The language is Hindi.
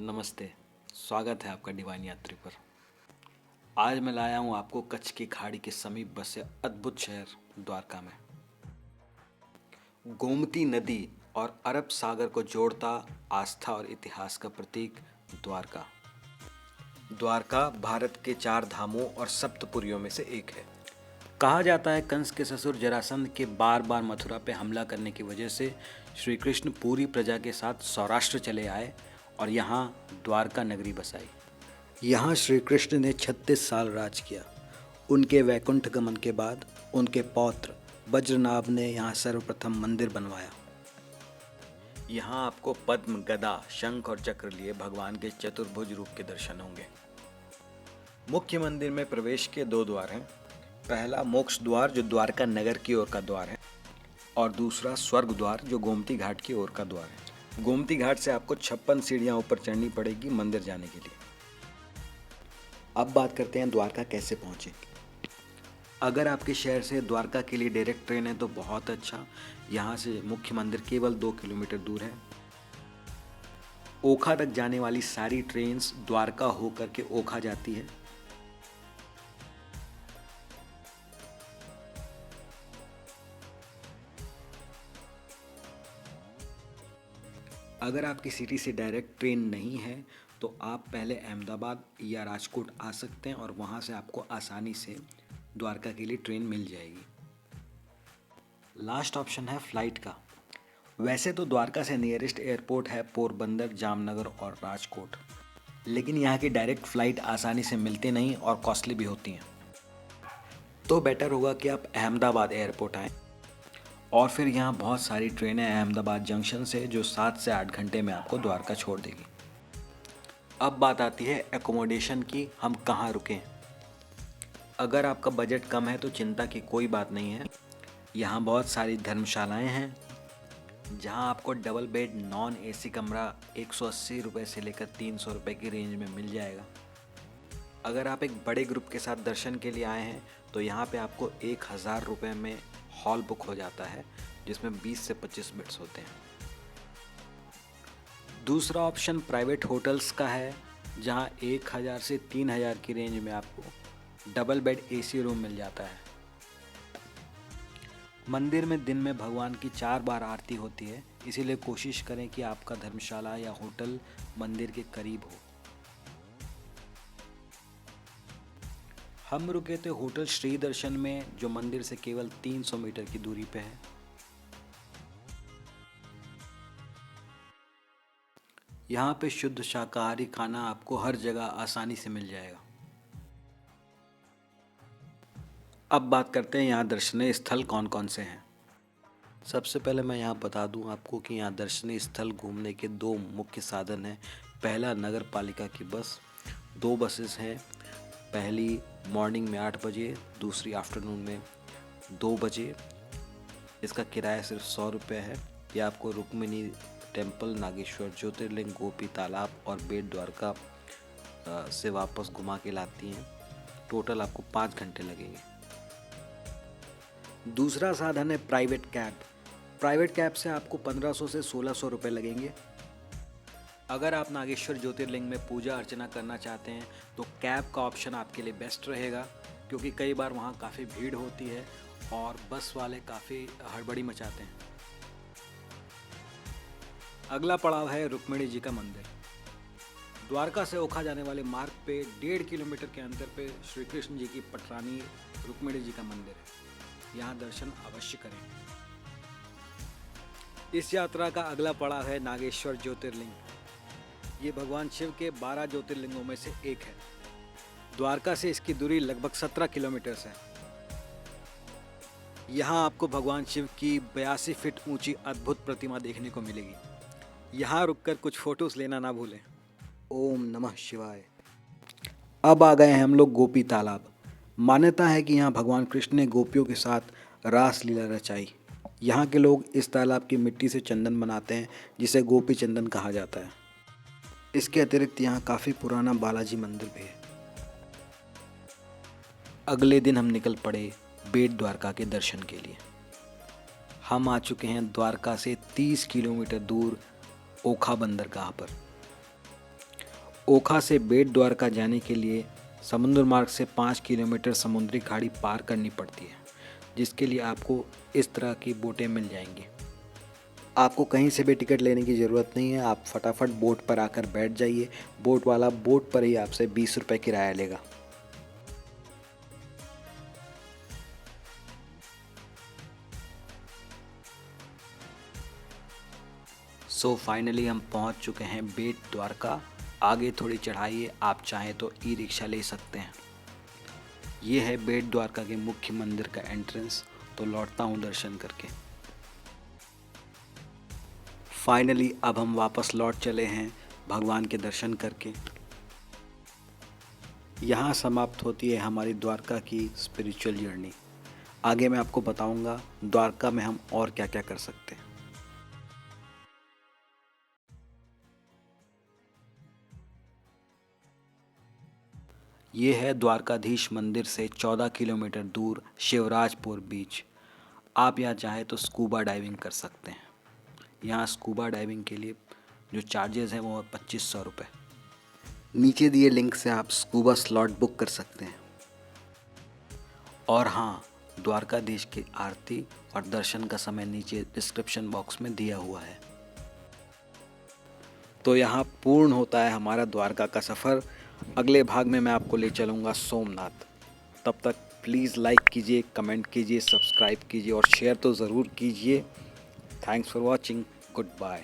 नमस्ते। स्वागत है आपका डिवाइन यात्री पर। आज मैं लाया हूँ आपको कच्छ की खाड़ी के समीप बसे अद्भुत शहर द्वारका में। गोमती नदी और अरब सागर को जोड़ता आस्था और इतिहास का प्रतीक द्वारका। द्वारका भारत के 4 धामों और सप्तपुरियों में से एक है। कहा जाता है कंस के ससुर जरासंध के बार बार मथुरा पे हमला करने की वजह से श्री कृष्ण पूरी प्रजा के साथ सौराष्ट्र चले आए और यहाँ द्वारका नगरी बसाई। यहाँ श्री कृष्ण ने 36 साल राज किया। उनके वैकुंठ गमन के बाद उनके पौत्र वज्रनाभ ने यहाँ सर्वप्रथम मंदिर बनवाया। यहाँ आपको पद्म, गदा, शंख और चक्र लिए भगवान के चतुर्भुज रूप के दर्शन होंगे। मुख्य मंदिर में प्रवेश के 2 द्वार हैं। पहला मोक्ष द्वार जो द्वारका नगर की ओर का द्वार है और दूसरा स्वर्ग द्वार जो गोमती घाट की ओर का द्वार है। गोमती घाट से आपको 56 सीढ़ियां ऊपर चढ़नी पड़ेगी मंदिर जाने के लिए। अब बात करते हैं द्वारका कैसे पहुंचे। अगर आपके शहर से द्वारका के लिए डायरेक्ट ट्रेन है तो बहुत अच्छा। यहाँ से मुख्य मंदिर केवल 2 किलोमीटर दूर है। ओखा तक जाने वाली सारी ट्रेन्स द्वारका होकर के ओखा जाती है। अगर आपकी सिटी से डायरेक्ट ट्रेन नहीं है तो आप पहले अहमदाबाद या राजकोट आ सकते हैं और वहाँ से आपको आसानी से द्वारका के लिए ट्रेन मिल जाएगी। लास्ट ऑप्शन है फ्लाइट का। वैसे तो द्वारका से नियरेस्ट एयरपोर्ट है पोरबंदर, जामनगर और राजकोट, लेकिन यहाँ की डायरेक्ट फ़्लाइट आसानी से मिलती नहीं और कॉस्टली भी होती हैं। तो बेटर होगा कि आप अहमदाबाद एयरपोर्ट आएँ और फिर यहाँ बहुत सारी ट्रेनें अहमदाबाद जंक्शन से जो 7 से 8 घंटे में आपको द्वारका छोड़ देगी। अब बात आती है एकोमोडेशन की, हम कहाँ रुकें। अगर आपका बजट कम है तो चिंता की कोई बात नहीं है। यहाँ बहुत सारी धर्मशालाएँ हैं जहाँ आपको डबल बेड नॉन एसी कमरा 180 रुपये से लेकर 300 रुपये की रेंज में मिल जाएगा। अगर आप एक बड़े ग्रुप के साथ दर्शन के लिए आए हैं तो यहाँ पे आपको 1000 रुपये में हॉल बुक हो जाता है जिसमें 20 से 25 बेड्स होते हैं। दूसरा ऑप्शन प्राइवेट होटल्स का है जहाँ 1000 से 3000 की रेंज में आपको डबल बेड एसी रूम मिल जाता है। मंदिर में दिन में भगवान की 4 बार आरती होती है, इसीलिए कोशिश करें कि आपका धर्मशाला या होटल मंदिर के करीब हो। हम रुके थे होटल श्री दर्शन में जो मंदिर से केवल 300 मीटर की दूरी पे है। यहाँ पे शुद्ध शाकाहारी खाना आपको हर जगह आसानी से मिल जाएगा। अब बात करते हैं यहाँ दर्शनीय स्थल कौन कौन से हैं। सबसे पहले मैं यहाँ बता दूँ आपको कि यहाँ दर्शनीय स्थल घूमने के 2 मुख्य साधन हैं। पहला नगर पालिका की बस, 2 बसेस हैं। पहली मॉर्निंग में 8 बजे, दूसरी आफ्टरनून में 2 बजे। इसका किराया सिर्फ 100 रुपये है। यह आपको रुक्मिणी टेम्पल, नागेश्वर ज्योतिर्लिंग, गोपी तालाब और बेट द्वारका से वापस घुमा के लाती हैं। टोटल आपको 5 घंटे लगेंगे। दूसरा साधन है प्राइवेट कैब। प्राइवेट कैब से आपको 1500 से 1600 रुपये लगेंगे। अगर आप नागेश्वर ज्योतिर्लिंग में पूजा अर्चना करना चाहते हैं तो कैब का ऑप्शन आपके लिए बेस्ट रहेगा, क्योंकि कई बार वहाँ काफ़ी भीड़ होती है और बस वाले काफ़ी हड़बड़ी मचाते हैं। अगला पड़ाव है रुक्मिणी जी का मंदिर। द्वारका से ओखा जाने वाले मार्ग पे 1.5 किलोमीटर के अंतर पे श्री कृष्ण जी की पटरानी रुक्मिणी जी का मंदिर है। यहाँ दर्शन अवश्य करें। इस यात्रा का अगला पड़ाव है नागेश्वर ज्योतिर्लिंग। ये भगवान शिव के 12 ज्योतिर्लिंगों में से एक है। द्वारका से इसकी दूरी लगभग 17 किलोमीटर है। यहाँ आपको भगवान शिव की 82 फीट ऊंची अद्भुत प्रतिमा देखने को मिलेगी। यहाँ रुककर कुछ फोटोज लेना ना भूलें। ओम नमः शिवाय। अब आ गए हैं हम लोग गोपी तालाब। मान्यता है कि यहाँ भगवान कृष्ण ने गोपियों के साथ रास लीला रचाई। यहाँ के लोग इस तालाब की मिट्टी से चंदन बनाते हैं जिसे गोपी चंदन कहा जाता है। इसके अतिरिक्त यहाँ काफ़ी पुराना बालाजी मंदिर भी है। अगले दिन हम निकल पड़े बेट द्वारका के दर्शन के लिए। हम आ चुके हैं द्वारका से 30 किलोमीटर दूर ओखा बंदरगाह पर। ओखा से बेट द्वारका जाने के लिए समुद्र मार्ग से 5 किलोमीटर समुद्री खाड़ी पार करनी पड़ती है, जिसके लिए आपको इस तरह की बोटें मिल जाएंगी। आपको कहीं से भी टिकट लेने की ज़रूरत नहीं है, आप फटाफट बोट पर आकर बैठ जाइए। बोट वाला बोट पर ही आपसे 20 रुपये किराया लेगा। सो फाइनली हम पहुंच चुके हैं बेट द्वारका। आगे थोड़ी चढ़ाई है, आप चाहें तो ई रिक्शा ले सकते हैं। ये है बेट द्वारका के मुख्य मंदिर का एंट्रेंस। तो लौटता हूँ दर्शन करके। फाइनली अब हम वापस लौट चले हैं भगवान के दर्शन करके। यहाँ समाप्त होती है हमारी द्वारका की स्पिरिचुअल जर्नी। आगे मैं आपको बताऊंगा द्वारका में हम और क्या क्या कर सकते हैं। ये है द्वारकाधीश मंदिर से 14 किलोमीटर दूर शिवराजपुर बीच। आप यहाँ चाहे तो स्कूबा डाइविंग कर सकते हैं। यहाँ स्कूबा डाइविंग के लिए जो चार्जेस हैं वो है 2500 रुपये। नीचे दिए लिंक से आप स्कूबा स्लॉट बुक कर सकते हैं। और हाँ, द्वारकाधीश की आरती और दर्शन का समय नीचे डिस्क्रिप्शन बॉक्स में दिया हुआ है। तो यहाँ पूर्ण होता है हमारा द्वारका का सफ़र। अगले भाग में मैं आपको ले चलूँगा सोमनाथ। तब तक प्लीज़ लाइक कीजिए, कमेंट कीजिए, सब्सक्राइब कीजिए और शेयर तो ज़रूर कीजिए। Thanks for watching. Good bye.